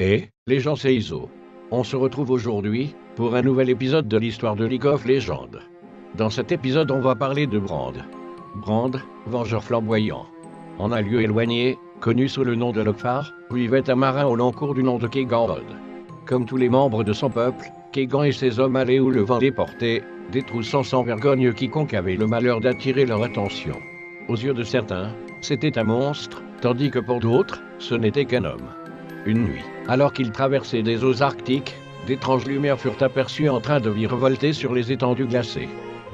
Et, les gens c'est Iso. On se retrouve aujourd'hui, pour un nouvel épisode de l'histoire de League of Legends. Dans cet épisode on va parler de Brand. Brand, vengeur flamboyant. En un lieu éloigné, connu sous le nom de Lokfar, vivait un marin au long cours du nom de Keganrod. Comme tous les membres de son peuple, Kegan et ses hommes allaient où le vent les portait, détroussant sans vergogne quiconque avait le malheur d'attirer leur attention. Aux yeux de certains, c'était un monstre, tandis que pour d'autres, ce n'était qu'un homme. Une nuit, alors qu'ils traversaient des eaux arctiques, d'étranges lumières furent aperçues en train de virevolter sur les étendues glacées.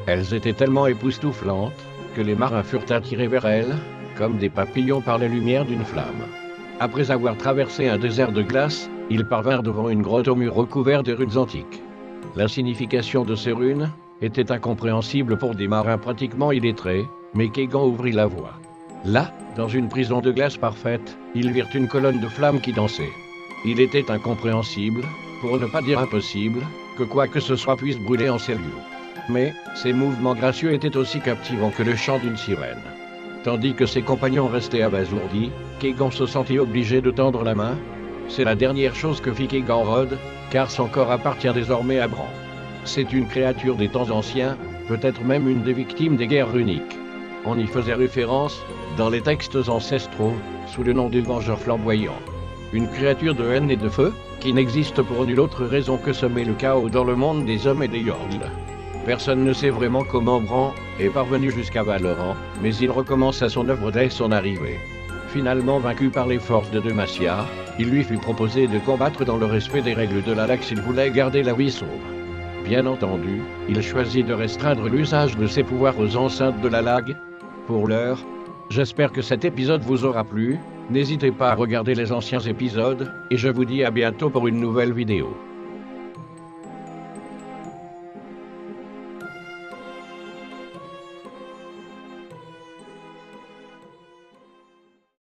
Elles étaient tellement époustouflantes que les marins furent attirés vers elles, comme des papillons par la lumière d'une flamme. Après avoir traversé un désert de glace, ils parvinrent devant une grotte au mur recouvert de runes antiques. La signification de ces runes était incompréhensible pour des marins pratiquement illettrés, mais Kegan ouvrit la voie. Là, dans une prison de glace parfaite, ils virent une colonne de flammes qui dansait. Il était incompréhensible, pour ne pas dire impossible, que quoi que ce soit puisse brûler en ces lieux. Mais, ces mouvements gracieux étaient aussi captivants que le chant d'une sirène. Tandis que ses compagnons restaient abasourdis, Kegan se sentit obligé de tendre la main. C'est la dernière chose que fit Keganrod, car son corps appartient désormais à Brand. C'est une créature des temps anciens, peut-être même une des victimes des guerres runiques. On y faisait référence, dans les textes ancestraux, sous le nom du vengeur flamboyant. Une créature de haine et de feu, qui n'existe pour nulle autre raison que semer le chaos dans le monde des hommes et des Yordles. Personne ne sait vraiment comment Brand est parvenu jusqu'à Valorant, mais il recommence à son œuvre dès son arrivée. Finalement vaincu par les forces de Demacia, il lui fut proposé de combattre dans le respect des règles de la LAC s'il voulait garder la vie sauve. Bien entendu, il choisit de restreindre l'usage de ses pouvoirs aux enceintes de la LAG. Pour l'heure, j'espère que cet épisode vous aura plu, n'hésitez pas à regarder les anciens épisodes, et je vous dis à bientôt pour une nouvelle vidéo.